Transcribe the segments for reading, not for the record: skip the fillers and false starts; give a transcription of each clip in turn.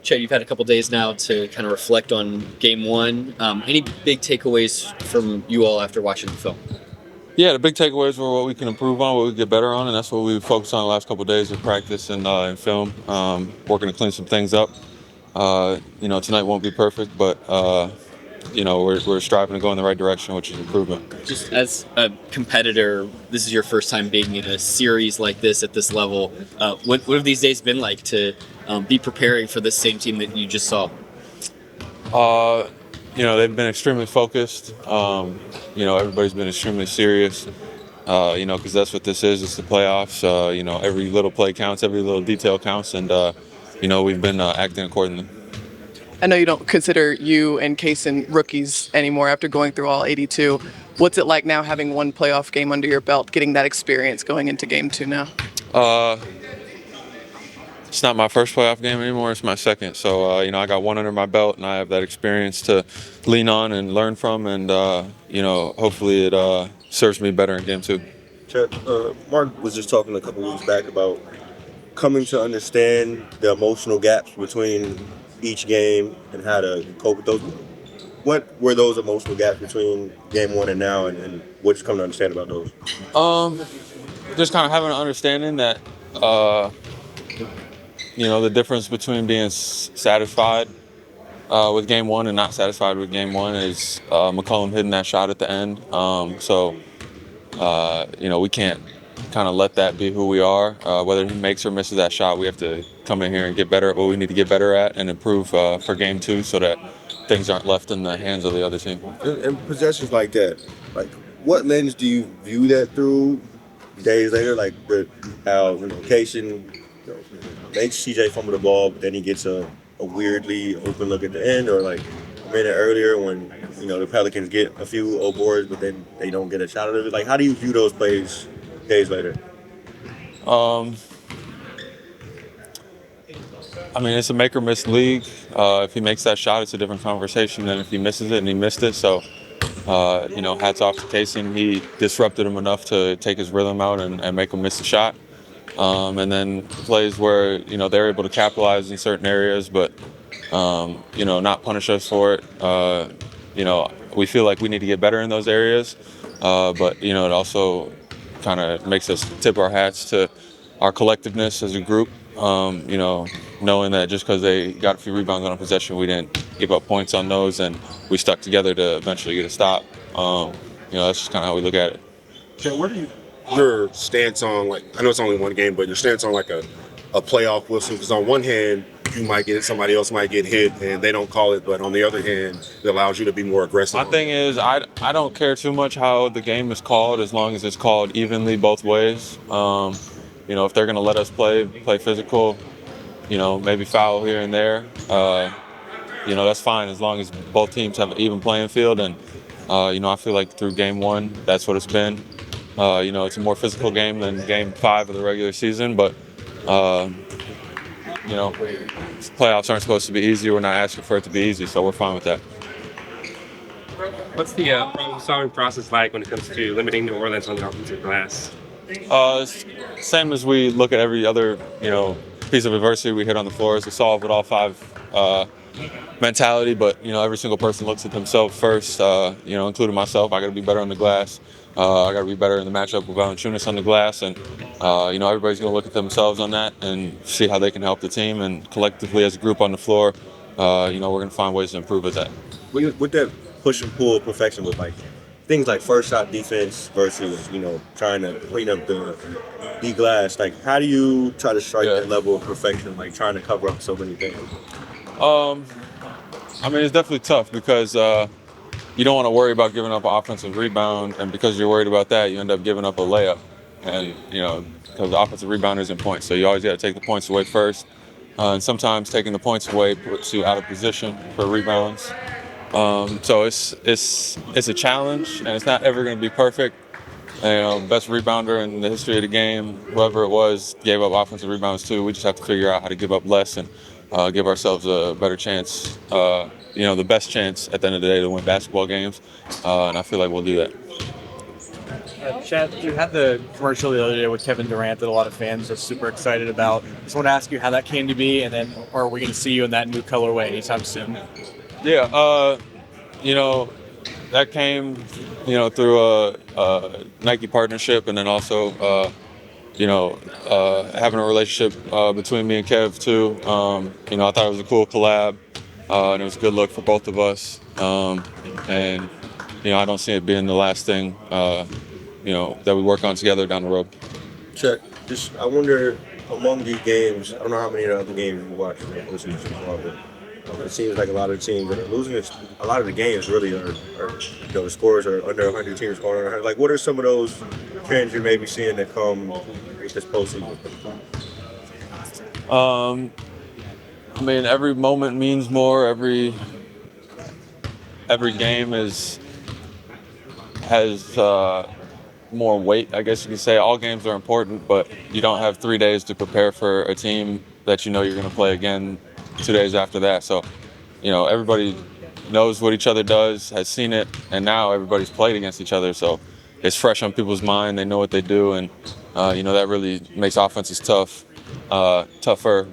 Chet, you've had a couple days now to kind of reflect on Game 1. Any big takeaways from you all after watching the film? Yeah, the big takeaways were what we can improve on, what we can get better on, and that's what we focused on the last couple of days of practice and film, working to clean some things up. Tonight won't be perfect, but we're striving to go in the right direction, which is improvement. Just as a competitor, this is your first time being in a series like this at this level. What have these days been like to be preparing for this same team that you just saw? They've been extremely focused. Everybody's been extremely serious. Because that's what this is. It's the playoffs. Every little play counts, every little detail counts, and we've been acting accordingly. I know you don't consider you and Kaysen rookies anymore after going through all 82. What's it like now having one playoff game under your belt, getting that experience going into Game 2 now? It's not my first playoff game anymore. It's my second. So, I got one under my belt, and I have that experience to lean on and learn from, and, hopefully it serves me better in Game 2. Chet, Mark was just talking a couple weeks back about coming to understand the emotional gaps between each game and how to cope with those. What were those emotional gaps between Game 1 and now, and what you come to understand about those? Just kind of having an understanding that, the difference between being satisfied with Game 1 and not satisfied with Game 1 is McCollum hitting that shot at the end. We can't kind of let that be who we are. Whether he makes or misses that shot, we have to come in here and get better at what we need to get better at and improve for Game 2 so that things aren't left in the hands of the other team. And possessions like that, what lens do you view that through days later? How Kaysen makes CJ fumble the ball, but then he gets a weirdly open look at the end, or a minute earlier when the Pelicans get a few old boards, but then they don't get a shot at it. How do you view those plays days later? It's a make or miss league. If he makes that shot, it's a different conversation than if he misses it, and he missed it. So, hats off to Kaysen. He disrupted him enough to take his rhythm out and make him miss the shot. And then plays where, they're able to capitalize in certain areas, but, not punish us for it. We feel like we need to get better in those areas. But, it also kind of makes us tip our hats to our collectiveness as a group. Knowing that just because they got a few rebounds on a possession, we didn't give up points on those, and we stuck together to eventually get a stop. That's just kind of how we look at it. Jen, what are your stance on, I know it's only one game, but your stance on a playoff whistle? Because on one hand, you might get it, somebody else might get hit, and they don't call it, but on the other hand, it allows you to be more aggressive. My thing is, I don't care too much how the game is called as long as it's called evenly both ways. If they're going to let us play physical, maybe foul here and there, that's fine as long as both teams have an even playing field. And, I feel like through Game 1, that's what it's been. It's a more physical game than Game 5 of the regular season, but, playoffs aren't supposed to be easy. We're not asking for it to be easy, so we're fine with that. What's the problem-solving process like when it comes to limiting New Orleans on the offensive glass? Same as we look at every other, piece of adversity we hit on the floor is to solve with all five mentality, but, every single person looks at themselves first, including myself. I got to be better on the glass. I got to be better in the matchup with Valanciunas on the glass, and everybody's going to look at themselves on that and see how they can help the team. And collectively, as a group on the floor, we're going to find ways to improve at that. With that push and pull of perfection, with things like first shot defense versus trying to clean up the glass, how do you try to strike that level of perfection, trying to cover up so many things? It's definitely tough because you don't want to worry about giving up an offensive rebound, and because you're worried about that, you end up giving up a layup. And, because the offensive rebound isn't points, so you always got to take the points away first. And sometimes taking the points away puts you out of position for rebounds. So it's a challenge, and it's not ever going to be perfect. And, best rebounder in the history of the game, whoever it was, gave up offensive rebounds too. We just have to figure out how to give up less and give ourselves a better chance, the best chance at the end of the day to win basketball games. And I feel like we'll do that. Chet, you had the commercial the other day with Kevin Durant that a lot of fans are super excited about. Just want to ask you how that came to be, and then are we going to see you in that new colorway anytime soon? Yeah, you know, that came, through a Nike partnership, and then also, having a relationship between me and Kev too. I thought it was a cool collab, and it was a good look for both of us. And I don't see it being the last thing, that we work on together down the road. Chuck, I wonder among these games, I don't know how many other games you watch in the postseason so far, but it seems like a lot of the teams that are losing a lot of the games really are the scores are under 100 teams scoring under 100. Like, what are some of those trends you're maybe seeing that come with this postseason? Every moment means more. Every game has more weight, I guess you could say. All games are important, but you don't have 3 days to prepare for a team that you're going to play again 2 days after that. So, everybody knows what each other does, has seen it, and now everybody's played against each other. So it's fresh on people's mind. They know what they do, and that really makes offenses tougher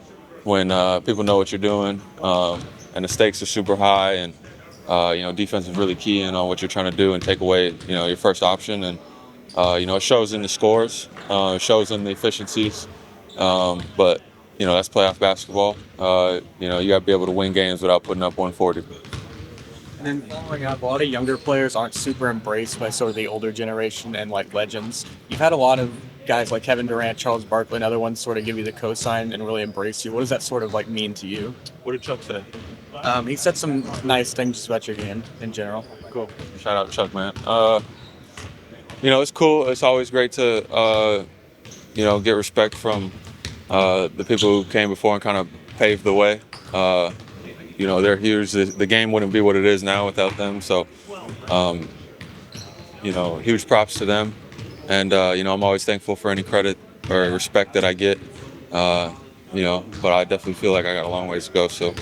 when people know what you're doing, and the stakes are super high, and defense is really key in on what you're trying to do and take away your first option, and it shows in the scores, it shows in the efficiencies, but that's playoff basketball. You got to be able to win games without putting up 140. And then following up, a lot of younger players aren't super embraced by sort of the older generation and like legends. You've had a lot of guys like Kevin Durant, Charles Barkley, and other ones sort of give you the cosign and really embrace you. What does that sort of like mean to you? What did Chuck say? He said some nice things about your game in general. Cool. Shout out to Chuck, man. It's cool. It's always great to get respect from the people who came before and kind of paved the way. They're huge. The game wouldn't be what it is now without them. So, huge props to them. And, I'm always thankful for any credit or respect that I get. But I definitely feel like I got a long ways to go. So